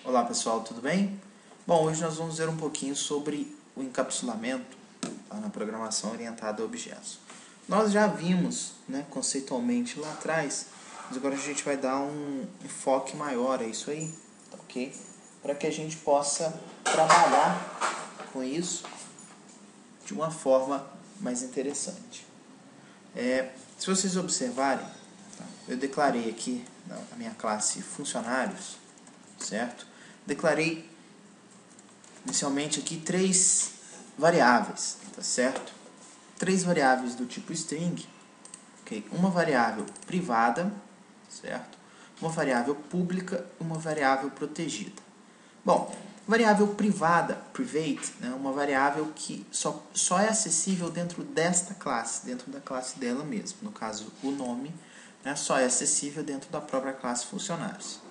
Olá pessoal, tudo bem? Bom, hoje nós vamos ver um pouquinho sobre o encapsulamento, tá, na programação orientada a objetos. Nós já vimos, né, conceitualmente lá atrás, mas agora a gente vai dar um enfoque maior a isso aí, tá, ok? Para que a gente possa trabalhar com isso de uma forma mais interessante. Se vocês observarem, tá, eu declarei aqui na minha classe funcionários, certo? Declarei inicialmente aqui 3 variáveis, tá certo? 3 variáveis do tipo string, okay? Uma variável privada, certo? Uma variável pública e uma variável protegida. Bom, variável privada, private, é uma variável que só é acessível dentro desta classe, dentro da classe dela mesmo. No caso, o nome, né, só é acessível dentro da própria classe funcionários.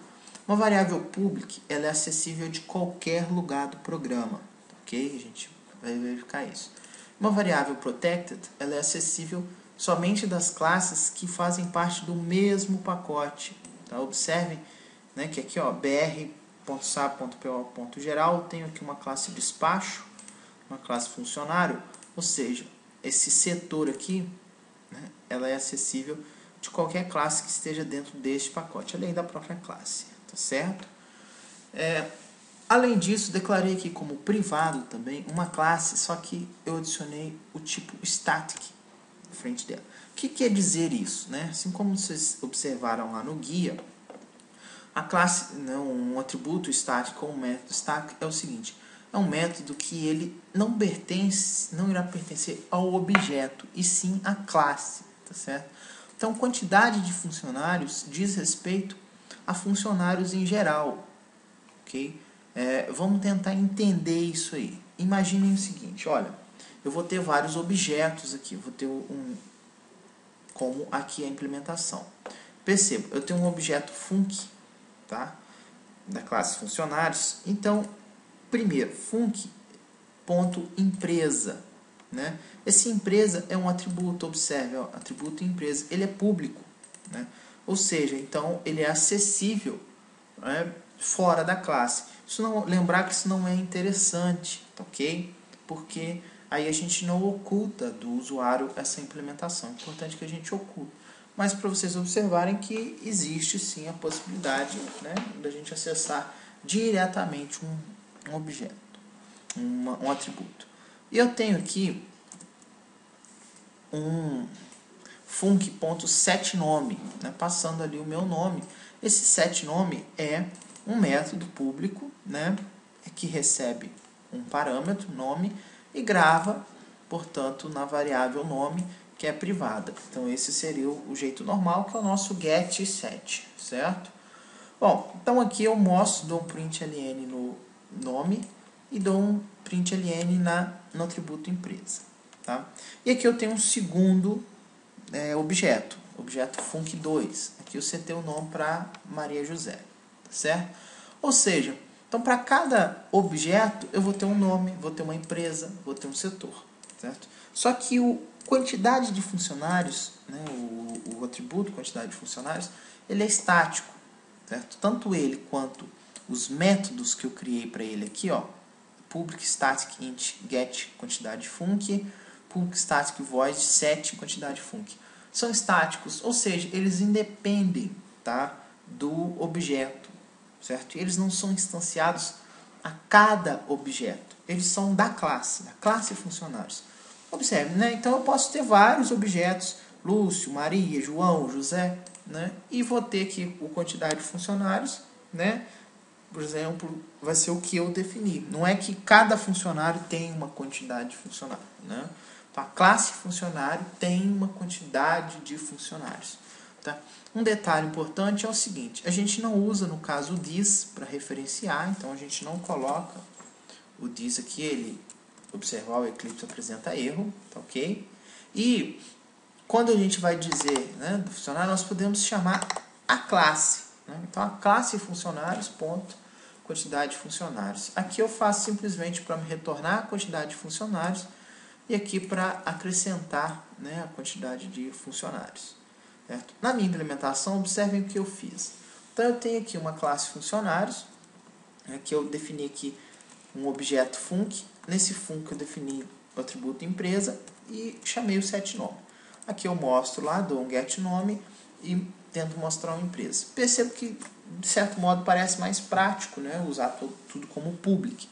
Uma variável public, ela é acessível de qualquer lugar do programa, ok? A gente vai verificar isso. Uma variável protected, ela é acessível somente das classes que fazem parte do mesmo pacote. Tá? Observem, né, que aqui, ó, br.sap.po.geral, tenho aqui uma classe despacho, uma classe funcionário, ou seja, esse setor aqui, né, ela é acessível de qualquer classe que esteja dentro deste pacote, além da própria classe. Tá certo? Além disso, declarei aqui como privado também uma classe, só que eu adicionei o tipo static na frente dela. O que quer dizer isso? Né? Assim como vocês observaram lá no guia, a classe, não, um atributo static ou um método static é o seguinte: é um método que ele não irá pertencer ao objeto, e sim à classe. Tá certo? Então, quantidade de funcionários diz respeito a funcionários em geral, ok? Vamos tentar entender isso aí. Imaginem o seguinte, olha, eu vou ter vários objetos aqui, eu vou ter como aqui a implementação. Perceba, eu tenho um objeto func, tá? Da classe funcionários. Então, primeiro, func.empresa, né? Esse empresa é um atributo, observe, ó, atributo empresa, ele é público, né? Ou seja, então ele é acessível, né, fora da classe. Lembrar que isso não é interessante, ok? Porque aí a gente não oculta do usuário essa implementação. É importante que a gente oculte. Mas para vocês observarem que existe sim a possibilidade, né, da gente acessar diretamente um objeto, um atributo. E eu tenho aqui um func.setNome, né, passando ali o meu nome. Esse setNome é um método público, né, que recebe um parâmetro, nome, e grava, portanto, na variável nome, que é privada. Então, esse seria o jeito normal, que é o nosso get e set, certo? Bom, então aqui eu dou um println no nome e dou um println no atributo empresa. Tá? E aqui eu tenho um segundo objeto func2. Aqui eu setei o nome para Maria José, tá certo? Ou seja, então para cada objeto eu vou ter um nome, vou ter uma empresa, vou ter um setor, certo? Só que quantidade de funcionários, né, o atributo quantidade de funcionários, ele é estático, certo? Tanto ele quanto os métodos que eu criei para ele aqui, ó, public static int get quantidade func, public static void set quantidade func, são estáticos, ou seja, eles independem, tá, do objeto, certo? Eles não são instanciados a cada objeto, eles são da classe funcionários. Observe, né? Então eu posso ter vários objetos, Lúcio, Maria, João, José, né? E vou ter aqui a quantidade de funcionários, né? Por exemplo, vai ser o que eu definir. Não é que cada funcionário tem uma quantidade de funcionário, né? Então, a classe funcionário tem uma quantidade de funcionários. Tá? Um detalhe importante é o seguinte: a gente não usa, no caso, o this para referenciar, então a gente não coloca o this aqui, ele observar o Eclipse apresenta erro, tá, ok? E quando a gente vai dizer, né, do funcionário, nós podemos chamar a classe, né? Então a classe funcionários, ponto, quantidade de funcionários. Aqui eu faço simplesmente para me retornar a quantidade de funcionários e aqui para acrescentar, né, a quantidade de funcionários. Certo? Na minha implementação, observem o que eu fiz. Então eu tenho aqui uma classe funcionários, que eu defini aqui um objeto func. Nesse func eu defini o atributo empresa e chamei o setNome. Aqui eu mostro lá, dou um getNome e tento mostrar uma empresa. Percebo que, de certo modo, parece mais prático, né, usar tudo como public,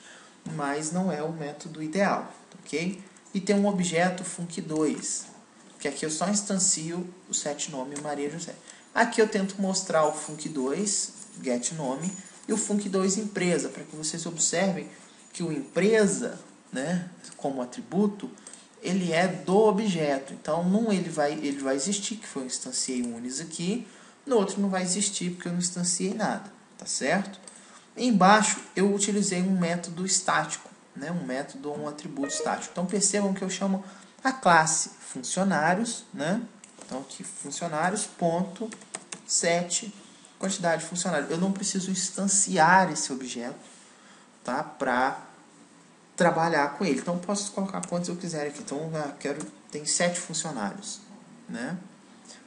mas não é o método ideal, ok? E tem um objeto func2, que aqui eu só instancio o setNome Maria José. Aqui eu tento mostrar o func2, getNome, e o func2 empresa, para que vocês observem que o empresa, né, como atributo, ele é do objeto. Então, num ele vai existir, que foi eu instanciei um unis aqui, no outro não vai existir, porque eu não instanciei nada, tá certo? Embaixo, eu utilizei um método estático, né, um método ou um atributo estático. Então, percebam que eu chamo a classe funcionários, né? Então, aqui, funcionários, ponto, set, quantidade de funcionários. Eu não preciso instanciar esse objeto, tá, para trabalhar com ele. Então, posso colocar quantos eu quiser aqui. Então, tem 7 funcionários, né?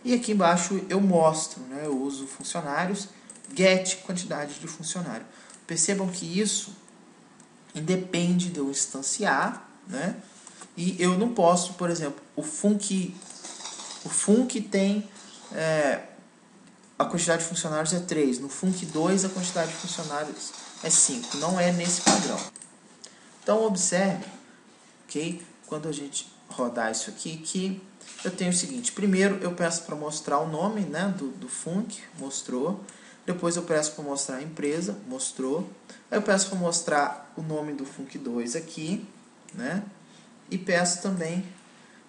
E aqui embaixo eu mostro, né? Eu uso funcionários, get, quantidade de funcionário. Percebam que isso independe de eu instanciar, né? E eu não posso, por exemplo, o func tem a quantidade de funcionários é 3. No func2 a quantidade de funcionários é 5. Não é nesse padrão. Então, observe, ok? Quando a gente rodar isso aqui, que eu tenho o seguinte. Primeiro, eu peço para mostrar o nome, né, do func, mostrou. Depois, eu peço para mostrar a empresa, mostrou. Aí, eu peço para mostrar o nome do func2 aqui, né? E peço também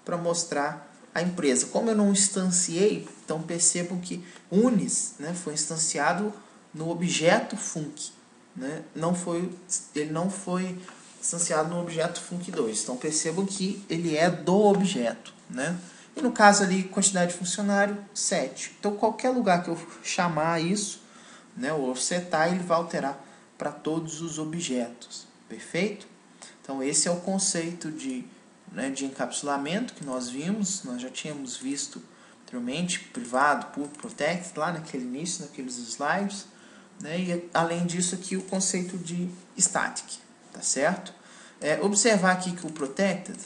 para mostrar a empresa. Como eu não instanciei, então percebam que unis, né, foi instanciado no objeto func, né? Ele não foi instanciado no objeto func2. Então percebam que ele é do objeto, né? E no caso ali, quantidade de funcionário, 7. Então qualquer lugar que eu chamar isso, né, ou setar, ele vai alterar para todos os objetos. Perfeito? Então esse é o conceito de encapsulamento que nós vimos. Nós já tínhamos visto anteriormente, privado, público, protect, lá naquele início, naqueles slides. Né? E além disso aqui o conceito de static. Tá certo? Observar aqui que o protected,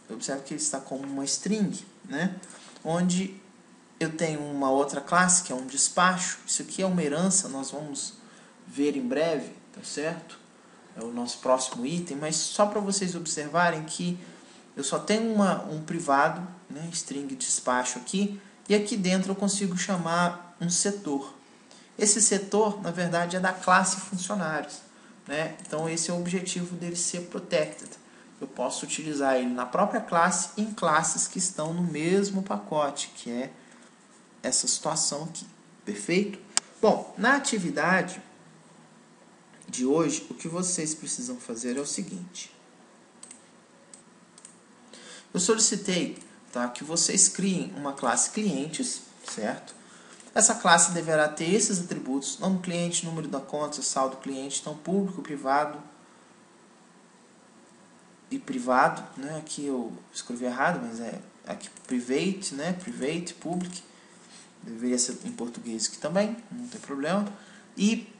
observa que ele está como uma string, né? Onde eu tenho uma outra classe que é um despacho. Isso aqui é uma herança, nós vamos ver em breve, tá certo? É o nosso próximo item, mas só para vocês observarem que eu só tenho um privado, né, string despacho aqui, e aqui dentro eu consigo chamar um setor. Esse setor, na verdade, é da classe funcionários, né? Então esse é o objetivo dele ser protected. Eu posso utilizar ele na própria classe e em classes que estão no mesmo pacote, que é essa situação aqui. Perfeito? Bom, na atividade de hoje, o que vocês precisam fazer é o seguinte. Eu solicitei, tá, que vocês criem uma classe clientes, certo? Essa classe deverá ter esses atributos: nome cliente, número da conta, saldo cliente, então público, privado e privado, né? Aqui eu escrevi errado, mas é aqui private, né? Private, public. Deveria ser em português aqui também, não tem problema. E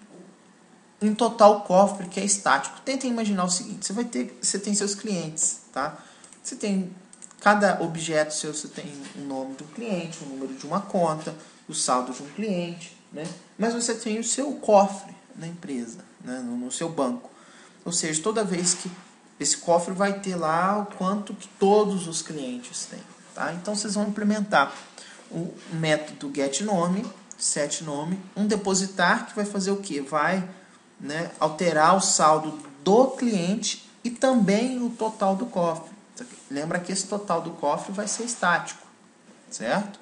em total cofre, que é estático. Tentem imaginar o seguinte: você tem seus clientes, tá? Você tem cada objeto seu, você tem o nome do cliente, o número de uma conta, o saldo de um cliente, né? Mas você tem o seu cofre na empresa, né? no seu banco. Ou seja, toda vez que esse cofre vai ter lá o quanto que todos os clientes têm, tá? Então vocês vão implementar o método getNome, setNome, um depositar que vai fazer o quê? Vai, né, alterar o saldo do cliente e também o total do cofre. Lembra que esse total do cofre vai ser estático, certo?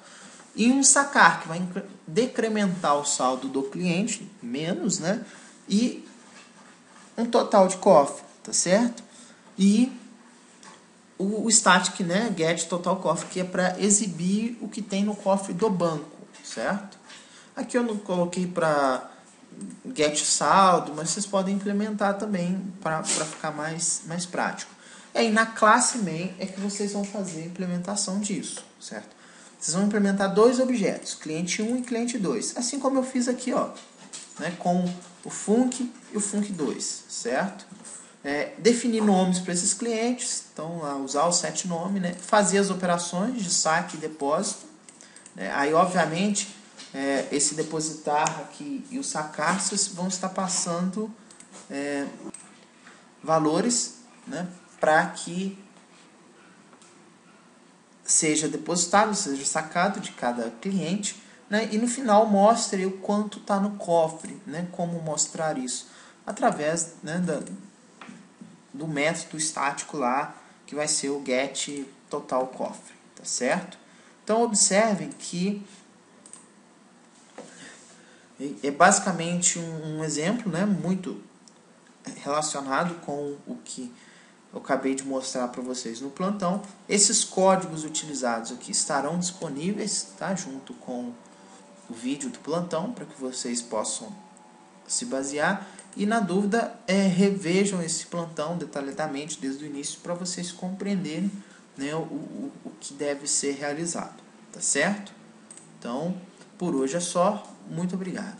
E um sacar, que vai decrementar o saldo do cliente, menos, né? E um total de cofre, tá certo? E o static, né? Get total cofre, que é para exibir o que tem no cofre do banco, certo? Aqui eu não coloquei para get saldo, mas vocês podem implementar também para ficar mais prático. E aí na classe main é que vocês vão fazer a implementação disso, certo? Vocês vão implementar dois objetos, cliente 1 e cliente 2, assim como eu fiz aqui, ó, né, com o func e o func2, certo? Definir nomes para esses clientes, então usar o setNome, né, fazer as operações de saque e depósito, né, aí obviamente esse depositar aqui e o sacar vão estar passando valores, né, para que seja depositado, seja sacado de cada cliente, né, e no final mostre o quanto está no cofre, né, como mostrar isso? Através, né, do método estático lá, que vai ser o get total cofre, tá certo? Então observem que é basicamente um exemplo, né, muito relacionado com o que eu acabei de mostrar para vocês no plantão. Esses códigos utilizados aqui estarão disponíveis, tá, junto com o vídeo do plantão, para que vocês possam se basear. E na dúvida, revejam esse plantão detalhadamente desde o início para vocês compreenderem, né, o que deve ser realizado, tá certo? Então, por hoje é só. Muito obrigado.